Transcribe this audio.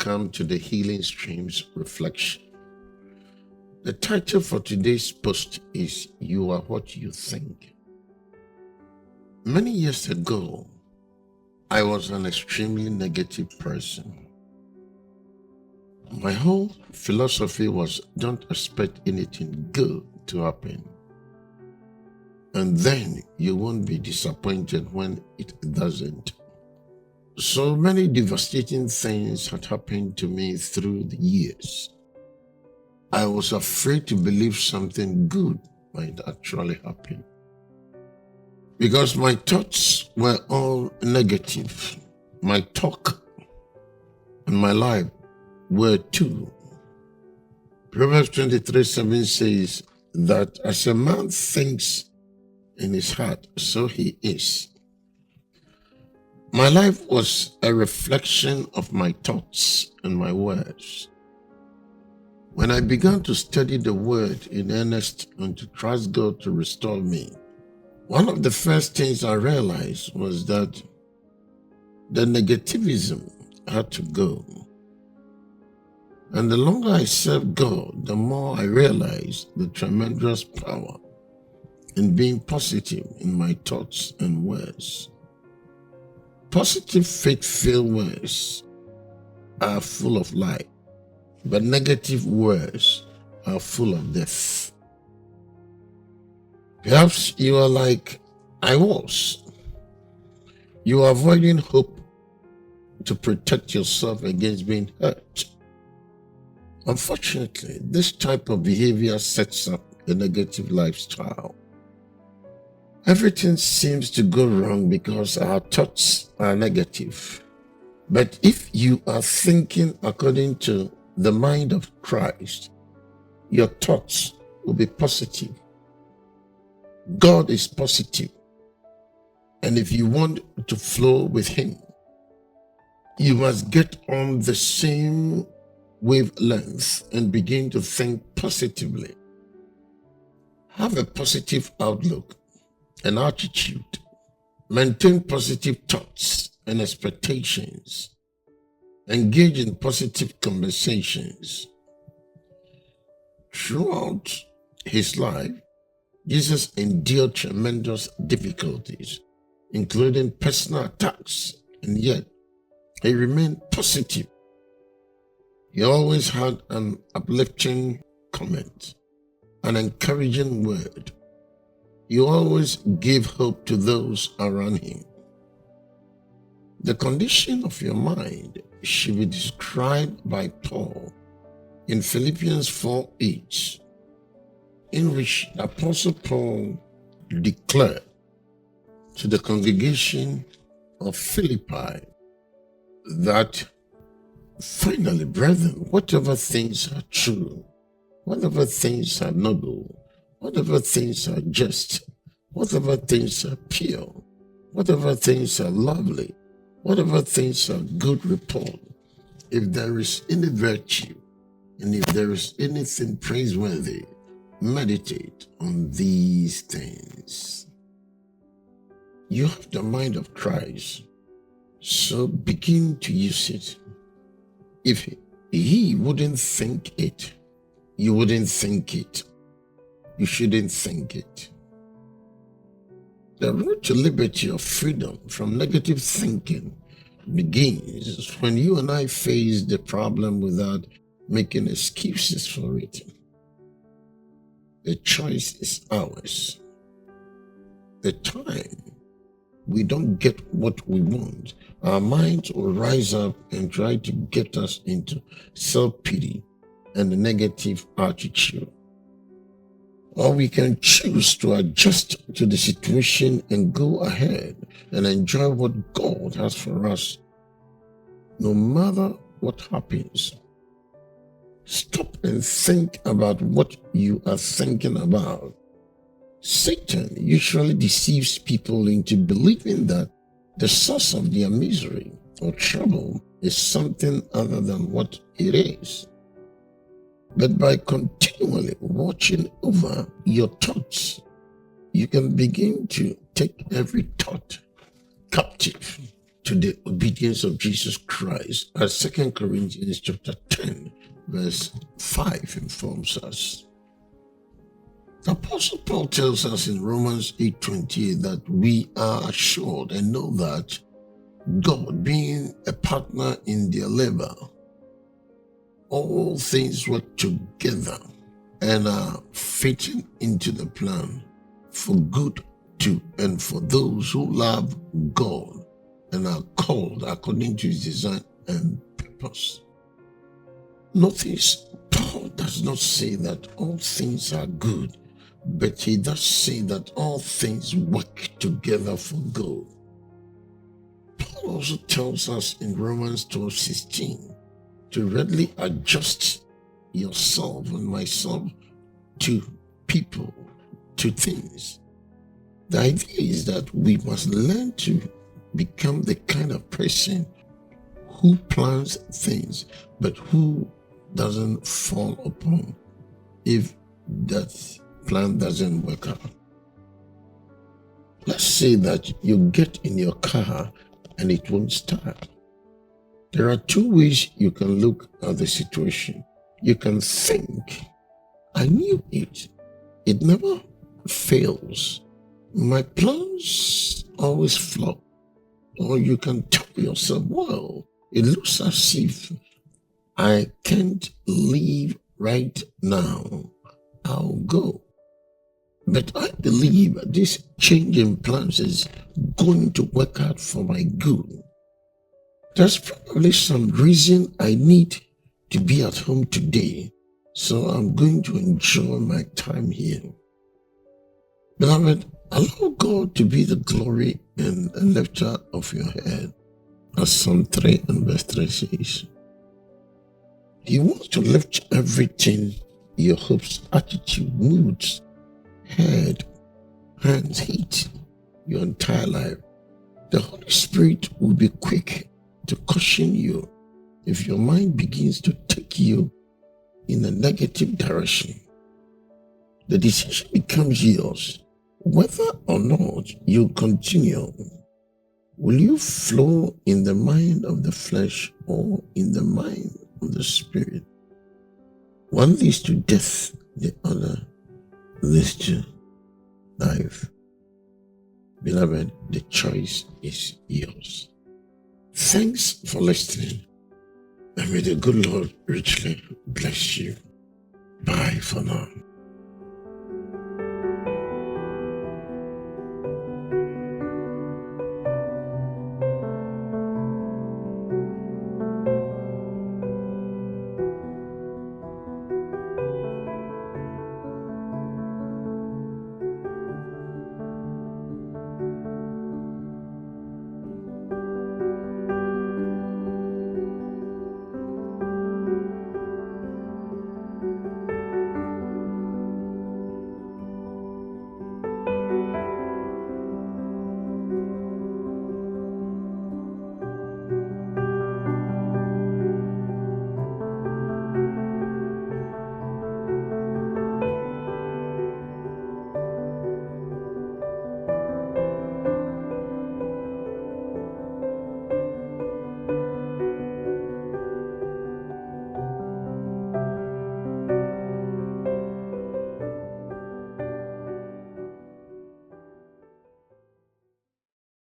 welcome to the Healing Streams Reflection. The title for today's post is You Are What You Think. Many years ago, I was an extremely negative person. My whole philosophy was don't expect anything good to happen. And then you won't be disappointed when it doesn't. So many devastating things had happened to me through the years. I was afraid to believe something good might actually happen, because my thoughts were all negative. My talk and my life were too. Proverbs 23:7 says that as a man thinks in his heart, so he is. My life was a reflection of my thoughts and my words. When I began to study the word in earnest and to trust God to restore me, one of the first things I realized was that the negativism had to go. And the longer I served God, the more I realized the tremendous power in being positive in my thoughts and words. Positive, faith-filled words are full of life, but negative words are full of death. Perhaps you are like I was. You are avoiding hope to protect yourself against being hurt. Unfortunately, this type of behavior sets up a negative lifestyle. Everything seems to go wrong because our thoughts are negative. But if you are thinking according to the mind of Christ, your thoughts will be positive. God is positive. And if you want to flow with Him, you must get on the same wavelength and begin to think positively. Have a positive outlook and attitude. Maintain positive thoughts and expectations. Engage in positive conversations. Throughout his life, Jesus endured tremendous difficulties, including personal attacks, and yet he remained positive. He always had an uplifting comment, an encouraging word. He always gave hope to those around him. The condition of your mind should be described by Paul in Philippians 4:8, in which the Apostle Paul declared to the congregation of Philippi that, finally, brethren, whatever things are true, whatever things are noble, whatever things are just, whatever things are pure, whatever things are lovely, whatever things are good report, if there is any virtue, and if there is anything praiseworthy, meditate on these things. You have the mind of Christ, so begin to use it. If he wouldn't think it, you wouldn't think it. You shouldn't think it. The road to liberty or freedom from negative thinking begins when you and I face the problem without making excuses for it. The choice is ours. The time we don't get what we want, our minds will rise up and try to get us into self-pity and a negative attitude. Or we can choose to adjust to the situation and go ahead and enjoy what God has for us, no matter what happens. Stop and think about what you are thinking about. Satan usually deceives people into believing that the source of their misery or trouble is something other than what it is. But by continually watching over your thoughts, you can begin to take every thought captive to the obedience of Jesus Christ, as 2 Corinthians chapter 10, verse 5 informs us. The Apostle Paul tells us in Romans 8:28 that we are assured and know that God, being a partner in their labor, all things work together and are fitting into the plan for good to and for those who love God and are called according to his design and purpose. Notice, Paul does not say that all things are good, but he does say that all things work together for good. Paul also tells us in Romans 12:16 to readily adjust yourself and myself to people, to things. The idea is that we must learn to become the kind of person who plans things, but who doesn't fall upon if that plan doesn't work out. Let's say that you get in your car and it won't start. There are two ways you can look at the situation. You can think, I knew it. It never fails. My plans always flop. Or you can tell yourself, well, it looks as if I can't leave right now. I'll go. But I believe this change in plans is going to work out for my good. There's probably some reason I need to be at home today, so I'm going to enjoy my time here. Beloved, allow God to be the glory and lifter of your head, as Psalm 3 and verse 3 says. He wants to lift everything, your hopes, attitude, moods, head, hands, heat, your entire life. The Holy Spirit will be quick to caution you if your mind begins to take you in a negative direction. The decision becomes yours, whether or not you continue. Will you flow in the mind of the flesh or in the mind of the Spirit? One leads to death, the other leads to life. Beloved, the choice is yours. Thanks for listening, and may the good Lord richly bless you. Bye for now.